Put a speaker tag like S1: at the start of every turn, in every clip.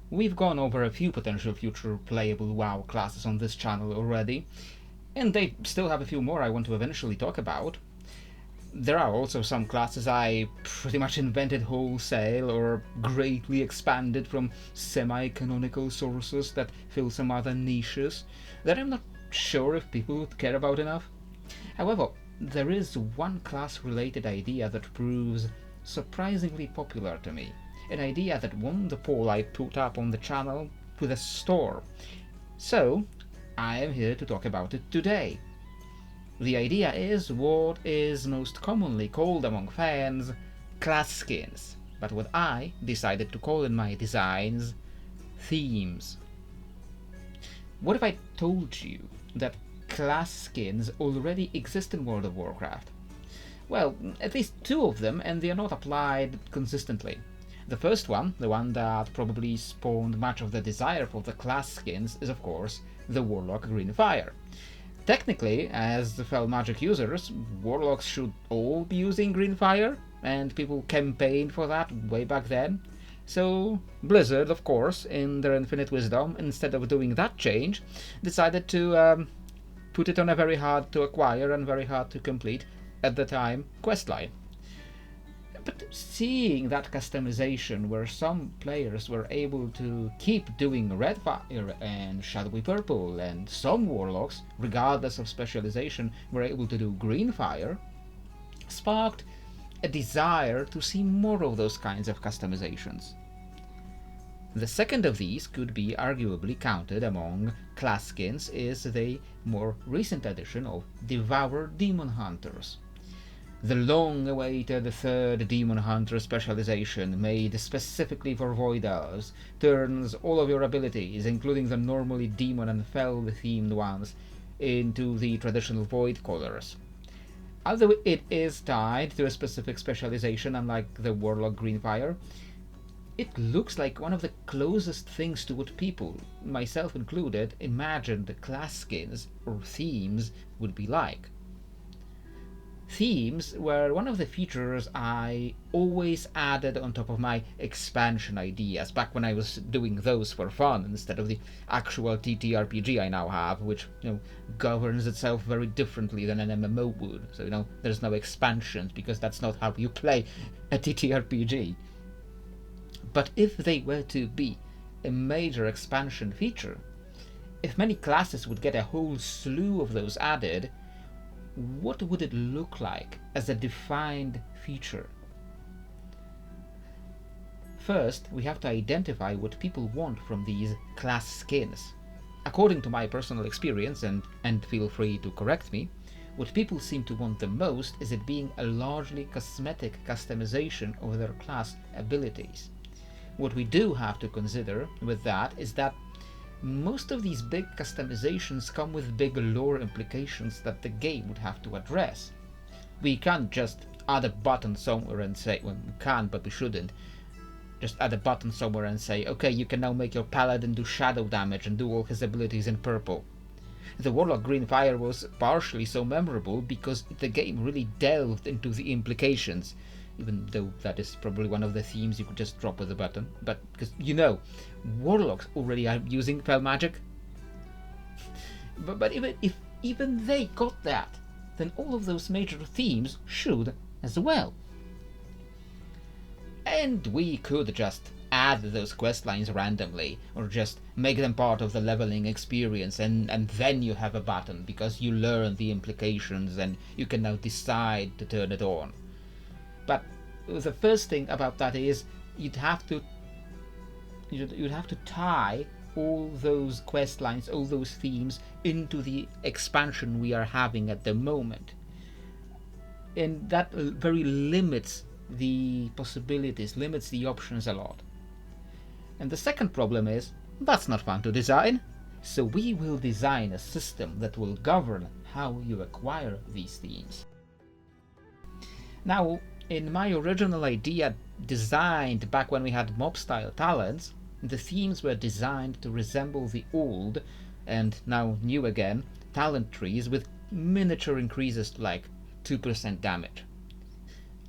S1: We've gone over a few potential future playable WoW classes on this channel already, and they still have a few more I want to eventually talk about. There are also some classes I pretty much invented wholesale or greatly expanded from semi-canonical sources that fill some other niches that I'm not sure if people would care about enough. However, there is one class-related idea that proves surprisingly popular to me. An idea that won the poll I put up on the channel with a store. So, I am here to talk about it today. The idea is what is most commonly called among fans class skins, but what I decided to call in my designs themes. What if I told you that class skins already exist in World of Warcraft? Well, at least two of them, and they are not applied consistently. The first one, the one that probably spawned much of the desire for the class skins, is of course the Warlock Greenfire. Technically, as the Fel Magic users, Warlocks should all be using Greenfire, and people campaigned for that way back then. So Blizzard, of course, in their infinite wisdom, instead of doing that change, decided to put it on a very hard to acquire and very hard to complete, at the time, questline. But seeing that customization where some players were able to keep doing Redfire and Shadowy Purple, and some Warlocks, regardless of specialization, were able to do Greenfire, sparked a desire to see more of those kinds of customizations. The second of these could be arguably counted among class skins is the more recent addition of Devour Demon Hunters. The long-awaited third Demon Hunter specialization, made specifically for Void Elves, turns all of your abilities, including the normally Demon and Fel-themed ones, into the traditional Void colors. Although it is tied to a specific specialization, unlike the Warlock Greenfire, it looks like one of the closest things to what people, myself included, imagined class skins or themes would be like. Themes were one of the features I always added on top of my expansion ideas, back when I was doing those for fun instead of the actual TTRPG I now have, which, governs itself very differently than an MMO would. So, there's no expansions, because that's not how you play a TTRPG. But if they were to be a major expansion feature, if many classes would get a whole slew of those added, what would it look like as a defined feature? First, we have to identify what people want from these class skins. According to my personal experience, and feel free to correct me, what people seem to want the most is it being a largely cosmetic customization of their class abilities. What we do have to consider with that is that most of these big customizations come with big lore implications that the game would have to address. We can't just add a button somewhere and say, well, we can, but we shouldn't. Just add a button somewhere and say, okay, you can now make your paladin do shadow damage and do all his abilities in purple. The Warlock Greenfire was partially so memorable because the game really delved into the implications, even though that is probably one of the themes you could just drop with a button. But because Warlocks already are using Fel Magic. But if even they got that, then all of those major themes should as well. And we could just add those questlines randomly, or just make them part of the leveling experience, and then you have a button, because you learn the implications and you can now decide to turn it on. But the first thing about that is you'd have to tie all those quest lines, all those themes, into the expansion we are having at the moment. And that very limits the possibilities, limits the options a lot. And the second problem is, that's not fun to design. So we will design a system that will govern how you acquire these themes. Now, in my original idea, designed back when we had mob-style talents, the themes were designed to resemble the old, and now new again, talent trees with miniature increases to like 2% damage.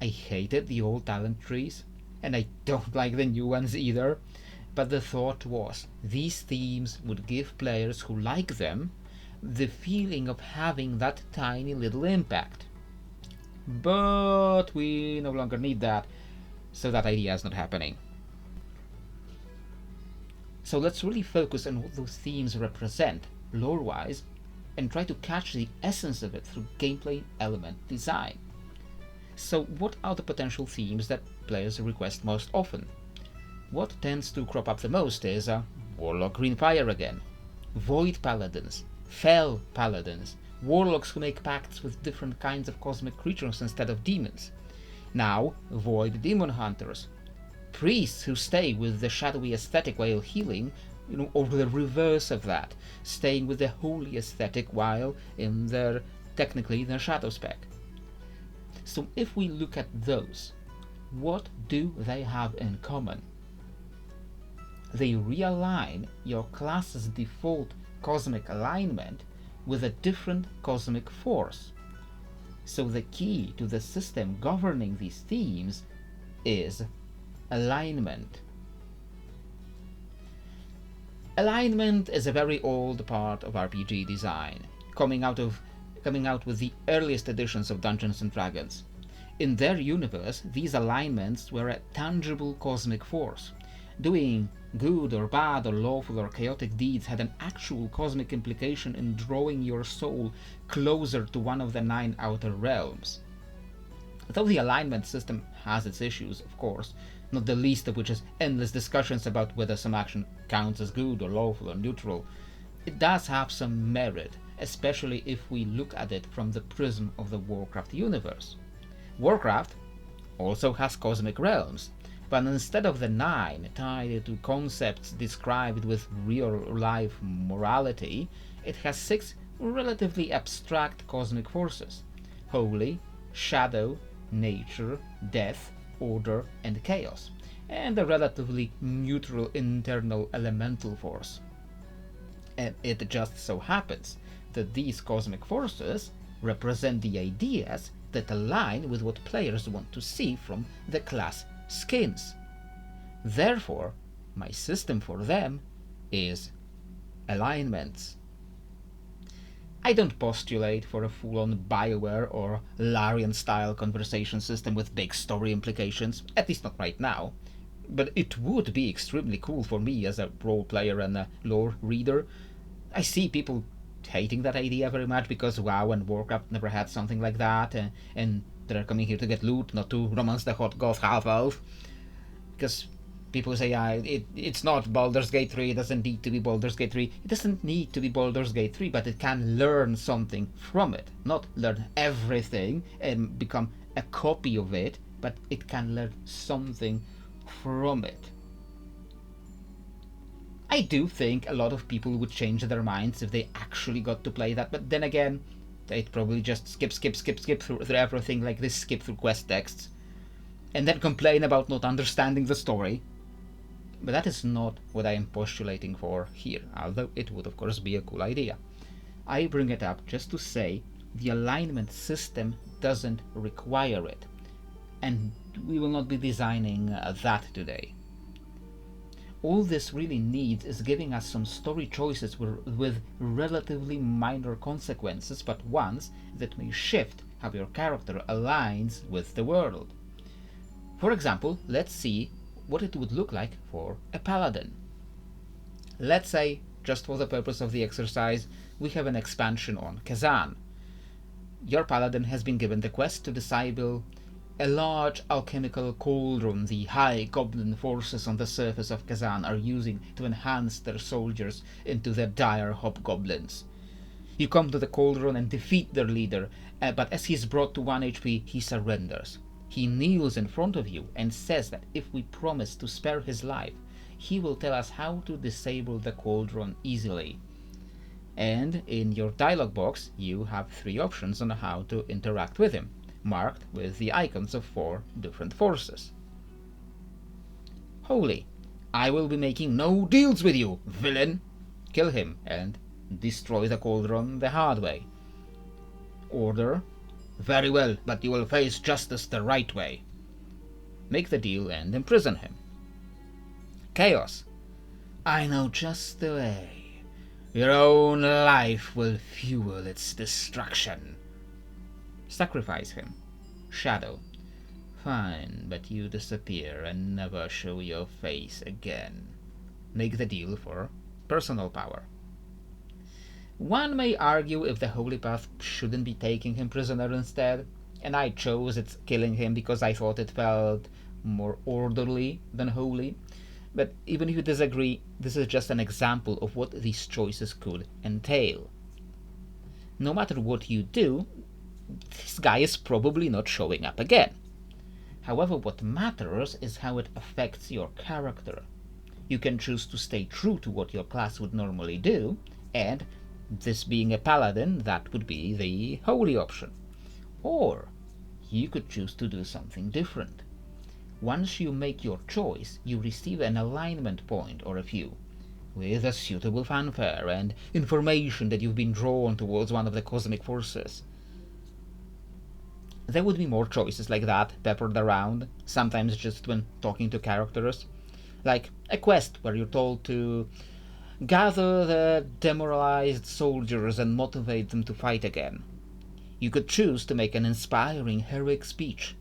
S1: I hated the old talent trees, and I don't like the new ones either, but the thought was these themes would give players who like them the feeling of having that tiny little impact. But we no longer need that, so that idea is not happening. So let's really focus on what those themes represent, lore-wise, and try to catch the essence of it through gameplay element design. So what are the potential themes that players request most often? What tends to crop up the most is Warlock Greenfire again, Void Paladins, Fel Paladins, Warlocks who make pacts with different kinds of cosmic creatures instead of demons. Now, Void Demon Hunters, priests who stay with the shadowy aesthetic while healing, or the reverse of that, staying with the holy aesthetic while in their shadow spec. So if we look at those, what do they have in common? They realign your class's default cosmic alignment with a different cosmic force. So the key to the system governing these themes is alignment. Alignment is a very old part of RPG design, coming out with the earliest editions of Dungeons & Dragons. In their universe, these alignments were a tangible cosmic force. Doing good or bad or lawful or chaotic deeds had an actual cosmic implication in drawing your soul closer to one of the 9 outer realms. Though the alignment system has its issues, of course, not the least of which is endless discussions about whether some action counts as good or lawful or neutral, it does have some merit, especially if we look at it from the prism of the Warcraft universe. Warcraft also has cosmic realms, but instead of the 9 tied to concepts described with real-life morality, it has 6 relatively abstract cosmic forces: holy, shadow, nature, death, order, and chaos, and a relatively neutral internal elemental force. And it just so happens that these cosmic forces represent the ideas that align with what players want to see from the class skins. Therefore, my system for them is alignments. I don't postulate for a full-on BioWare or Larian-style conversation system with big story implications, at least not right now, but it would be extremely cool for me as a role player and a lore reader. I see people hating that idea very much because WoW and Warcraft never had something like that, and they're coming here to get loot, not to romance the hot goth half-elf. Because people say, it's not Baldur's Gate 3, it doesn't need to be Baldur's Gate 3. It doesn't need to be Baldur's Gate 3, but it can learn something from it. Not learn everything and become a copy of it, but it can learn something from it. I do think a lot of people would change their minds if they actually got to play that, but then again, they'd probably just skip through everything like this, skip through quest texts, and then complain about not understanding the story. But that is not what I am postulating for here, although it would of course be a cool idea. I bring it up just to say the alignment system doesn't require it, and we will not be designing that today. All this really needs is giving us some story choices with relatively minor consequences, but ones that may shift how your character aligns with the world. For example, let's see what it would look like for a paladin. Let's say, just for the purpose of the exercise, we have an expansion on Kazan. Your paladin has been given the quest to disable a large alchemical cauldron the high goblin forces on the surface of Kazan are using to enhance their soldiers into their dire hobgoblins. You come to the cauldron and defeat their leader, but as he's brought to 1 HP, he surrenders. He kneels in front of you and says that if we promise to spare his life, he will tell us how to disable the cauldron easily. And in your dialog box, you have 3 options on how to interact with him, marked with the icons of 4 different forces. Holy, I will be making no deals with you, villain! Kill him and destroy the cauldron the hard way. Order, very well, but you will face justice the right way. Make the deal and imprison him. Chaos, I know just the way. Your own life will fuel its destruction. Sacrifice him. Shadow. Fine, but you disappear and never show your face again. Make the deal for personal power. One may argue if the Holy Path shouldn't be taking him prisoner instead, and I chose its killing him because I thought it felt more orderly than holy. But even if you disagree, this is just an example of what these choices could entail. No matter what you do, this guy is probably not showing up again. However, what matters is how it affects your character. You can choose to stay true to what your class would normally do, and this being a paladin, that would be the holy option. Or you could choose to do something different. Once you make your choice, you receive an alignment point or a few, with a suitable fanfare and information that you've been drawn towards one of the cosmic forces. There would be more choices like that peppered around, sometimes just when talking to characters. Like a quest where you're told to gather the demoralized soldiers and motivate them to fight again. You could choose to make an inspiring, heroic speech,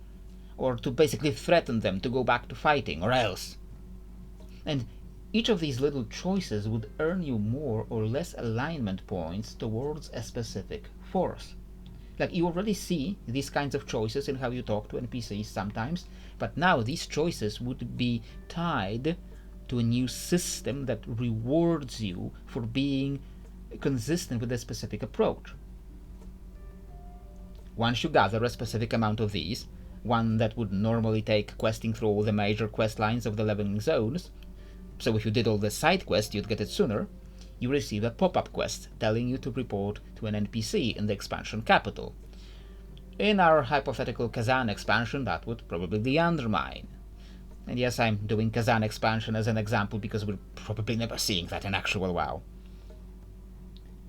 S1: or to basically threaten them to go back to fighting, or else. And each of these little choices would earn you more or less alignment points towards a specific force. Like, you already see these kinds of choices in how you talk to NPCs sometimes, but now these choices would be tied to a new system that rewards you for being consistent with a specific approach. Once you gather a specific amount of these, one that would normally take questing through all the major quest lines of the leveling zones, so if you did all the side quests you'd get it sooner, you receive a pop-up quest telling you to report to an NPC in the expansion capital. In our hypothetical Kazan expansion, that would probably be Undermine. And yes, I'm doing Kazan expansion as an example because we're probably never seeing that in actual WoW.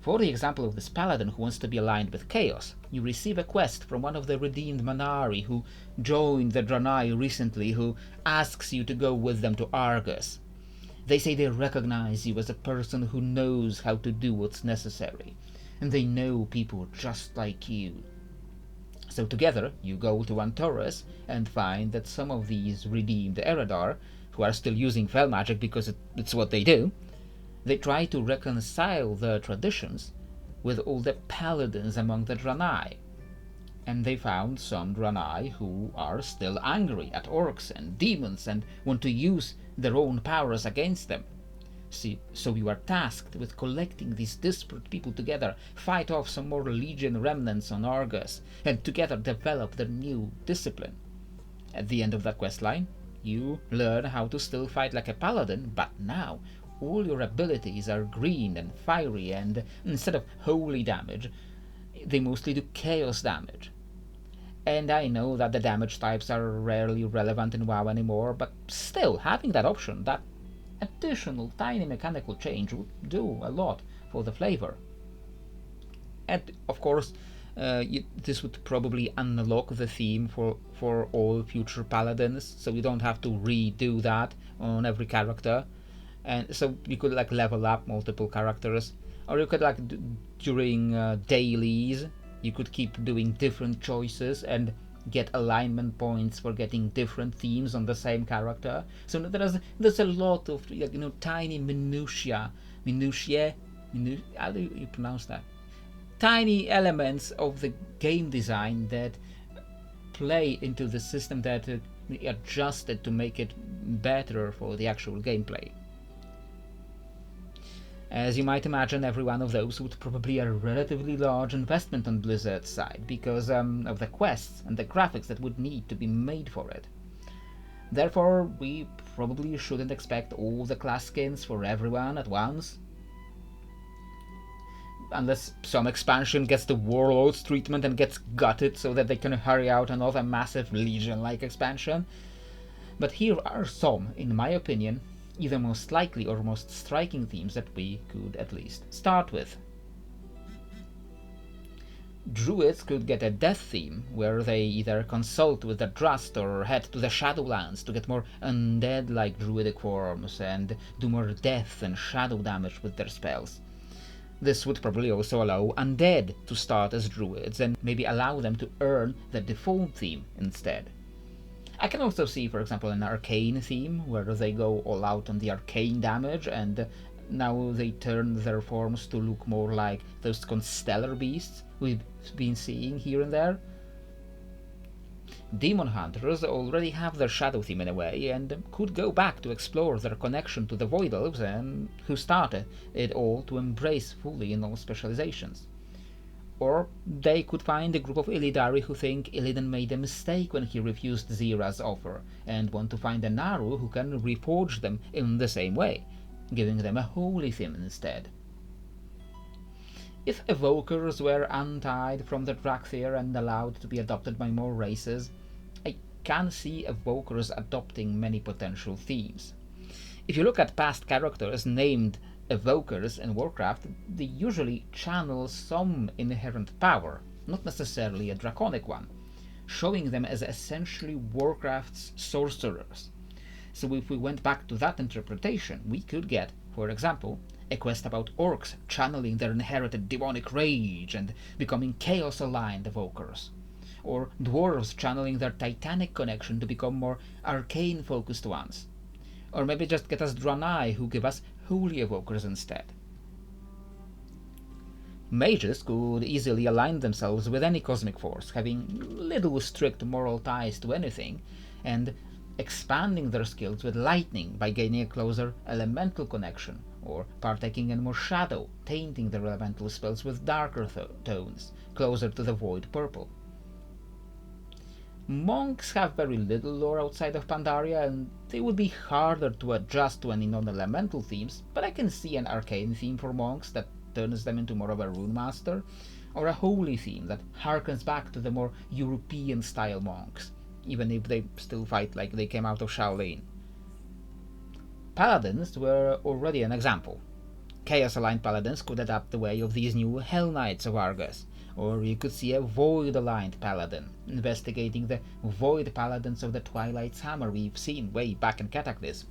S1: For the example of this paladin who wants to be aligned with Chaos, you receive a quest from one of the redeemed Manari who joined the Draenei recently, who asks you to go with them to Argus. They say they recognize you as a person who knows how to do what's necessary, and they know people just like you. So together, you go to Antares and find that some of these redeemed Eredar, who are still using Fel magic because it's what they do, they try to reconcile their traditions with all the paladins among the Draenei. And they found some Draenei who are still angry at orcs and demons and want to use their own powers against them. See, so you are tasked with collecting these disparate people together, fight off some more Legion remnants on Argus, and together develop their new discipline. At the end of that questline, you learn how to still fight like a paladin, but now all your abilities are green and fiery, and instead of holy damage, they mostly do chaos damage. And I know that the damage types are rarely relevant in WoW anymore, but still, having that option, that additional tiny mechanical change would do a lot for the flavor. And of course, this would probably unlock the theme for all future paladins, so you don't have to redo that on every character. And so you could like level up multiple characters, or you could like during dailies, you could keep doing different choices and get alignment points for getting different themes on the same character. So there's a lot of tiny minutiae, how do you pronounce that? Tiny elements of the game design that play into the system that adjusted to make it better for the actual gameplay. As you might imagine, every one of those would probably be a relatively large investment on Blizzard's side, because of the quests and the graphics that would need to be made for it. Therefore, we probably shouldn't expect all the class skins for everyone at once. Unless some expansion gets the Warlords treatment and gets gutted so that they can hurry out another massive Legion-like expansion. But here are some, in my opinion, either most likely or most striking themes that we could at least start with. Druids could get a death theme, where they either consult with the Trust or head to the Shadowlands to get more undead-like druidic forms and do more death and shadow damage with their spells. This would probably also allow undead to start as druids and maybe allow them to earn the default theme instead. I can also see, for example, an arcane theme, where they go all out on the arcane damage and now they turn their forms to look more like those constellar beasts we've been seeing here and there. Demon Hunters already have their shadow theme in a way, and could go back to explore their connection to the Void Elves and who started it all to embrace fully in all specializations. Or they could find a group of Illidari who think Illidan made a mistake when he refused Zira's offer, and want to find a Naru who can reforge them in the same way, giving them a holy theme instead. If Evokers were untied from the Drakthir and allowed to be adopted by more races, I can see Evokers adopting many potential themes. If you look at past characters named Evokers in Warcraft, they usually channel some inherent power, not necessarily a draconic one, showing them as essentially Warcraft's sorcerers. So if we went back to that interpretation, we could get, for example, a quest about orcs channeling their inherited demonic rage and becoming chaos-aligned evokers, or dwarves channeling their titanic connection to become more arcane-focused ones, or maybe just get us Draenei who give us holy evokers instead. Mages could easily align themselves with any cosmic force, having little strict moral ties to anything, and expanding their skills with lightning by gaining a closer elemental connection, or partaking in more shadow, tainting their elemental spells with darker tones, closer to the void purple. Monks have very little lore outside of Pandaria, and they would be harder to adjust to any non-elemental themes, but I can see an arcane theme for monks that turns them into more of a rune master, or a holy theme that harkens back to the more European-style monks, even if they still fight like they came out of Shaolin. Paladins were already an example. Chaos-aligned paladins could adapt the way of these new Hell Knights of Argus, or you could see a Void-aligned paladin, investigating the Void paladins of the Twilight's Hammer we've seen way back in Cataclysm,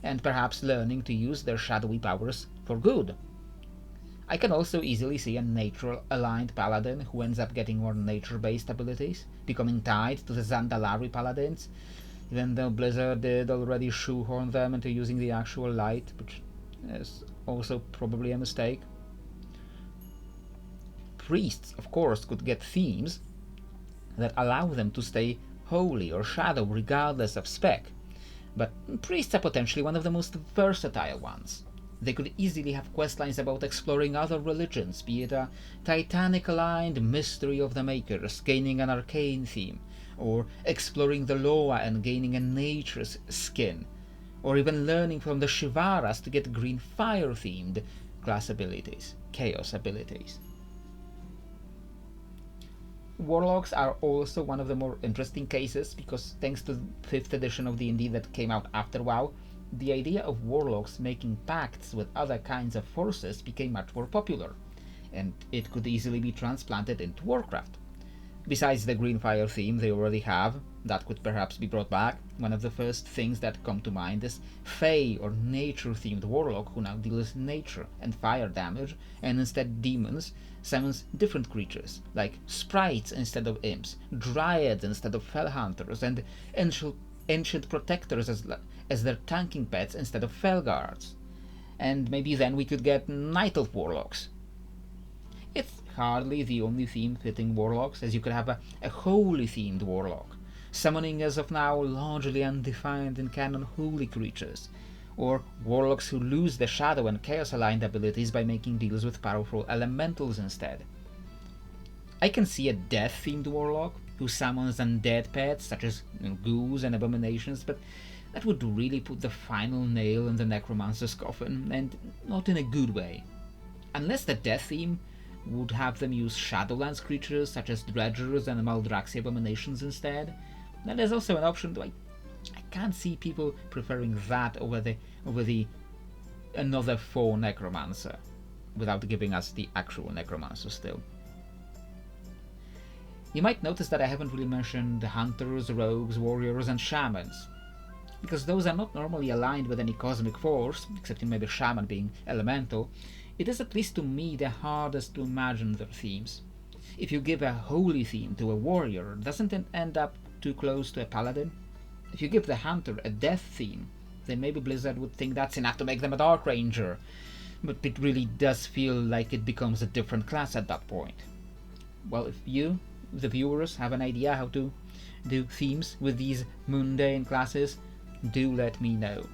S1: and perhaps learning to use their shadowy powers for good. I can also easily see a nature-aligned paladin who ends up getting more nature-based abilities, becoming tied to the Zandalari paladins, even though Blizzard did already shoehorn them into using the actual light, which is also probably a mistake. Priests, of course, could get themes that allow them to stay holy or shadow regardless of spec, but priests are potentially one of the most versatile ones. They could easily have questlines about exploring other religions, be it a Titanic-aligned Mystery of the Makers, gaining an arcane theme, or exploring the Loa and gaining a nature's skin, or even learning from the Shivaras to get green fire-themed class abilities, chaos abilities. Warlocks are also one of the more interesting cases, because thanks to the 5th edition of D&D that came out after WoW, the idea of warlocks making pacts with other kinds of forces became much more popular, and it could easily be transplanted into Warcraft. Besides the green fire theme they already have, that could perhaps be brought back. One of the first things that come to mind is Fey or nature-themed warlock who now deals nature and fire damage, and instead demons summons different creatures, like sprites instead of imps, dryads instead of fell hunters, and ancient protectors as their tanking pets instead of fell guards. And maybe then we could get Night Elf warlocks. It's hardly the only theme fitting warlocks, as you could have a holy themed warlock, summoning as of now largely undefined in canon holy creatures, or warlocks who lose the shadow and chaos aligned abilities by making deals with powerful elementals instead. I can see a death themed warlock who summons undead pets such as ghouls and abominations, but that would really put the final nail in the necromancer's coffin, and not in a good way. Unless the death theme would have them use Shadowlands creatures such as Dredgers and Maldraxxi abominations instead, that is also an option, though I can't see people preferring that over the another 4 necromancer, without giving us the actual necromancer still. You might notice that I haven't really mentioned the hunters, rogues, warriors, and shamans, because those are not normally aligned with any cosmic force, except in maybe shaman being elemental. It is, at least to me, the hardest to imagine their themes. If you give a holy theme to a warrior, doesn't it end up too close to a paladin? If you give the hunter a death theme, then maybe Blizzard would think that's enough to make them a Dark Ranger, but it really does feel like it becomes a different class at that point. Well, if you, the viewers, have an idea how to do themes with these mundane classes, do let me know.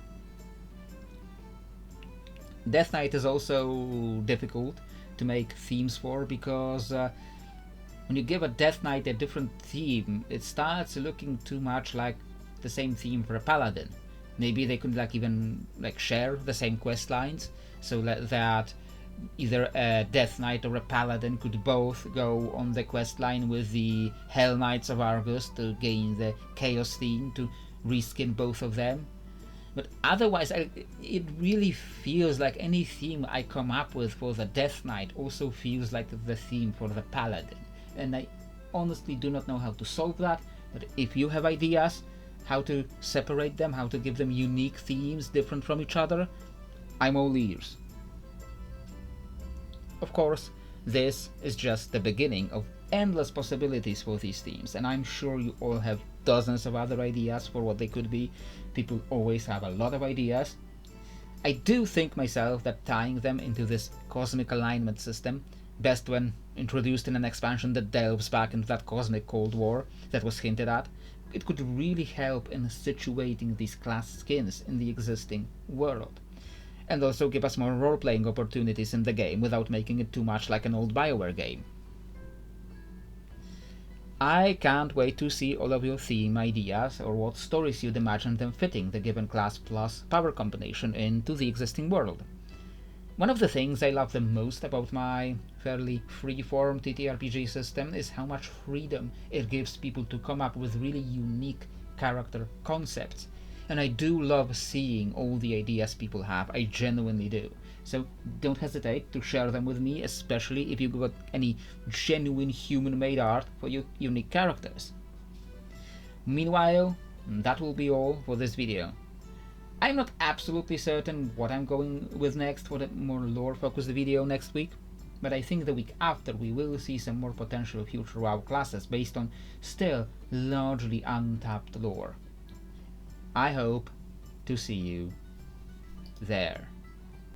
S1: Death Knight is also difficult to make themes for, because when you give a Death Knight a different theme, it starts looking too much like the same theme for a Paladin. Maybe they could even share the same quest lines, so that either a Death Knight or a Paladin could both go on the quest line with the Hell Knights of Argus to gain the Chaos theme, to reskin both of them. But otherwise, it really feels like any theme I come up with for the Death Knight also feels like the theme for the Paladin. And I honestly do not know how to solve that, but if you have ideas how to separate them, how to give them unique themes different from each other, I'm all ears. Of course, this is just the beginning of endless possibilities for these themes, and I'm sure you all have dozens of other ideas for what they could be. People always have a lot of ideas. I do think myself that tying them into this cosmic alignment system, best when introduced in an expansion that delves back into that cosmic Cold War that was hinted at, it could really help in situating these class skins in the existing world, and also give us more role-playing opportunities in the game without making it too much like an old BioWare game. I can't wait to see all of your theme ideas, or what stories you'd imagine them fitting the given class plus power combination into the existing world. One of the things I love the most about my fairly free-form TTRPG system is how much freedom it gives people to come up with really unique character concepts. And I do love seeing all the ideas people have, I genuinely do. So don't hesitate to share them with me, especially if you've got any genuine human-made art for your unique characters. Meanwhile, that will be all for this video. I'm not absolutely certain what I'm going with next for the more lore-focused video next week, but I think the week after we will see some more potential future WoW classes based on still largely untapped lore. I hope to see you there.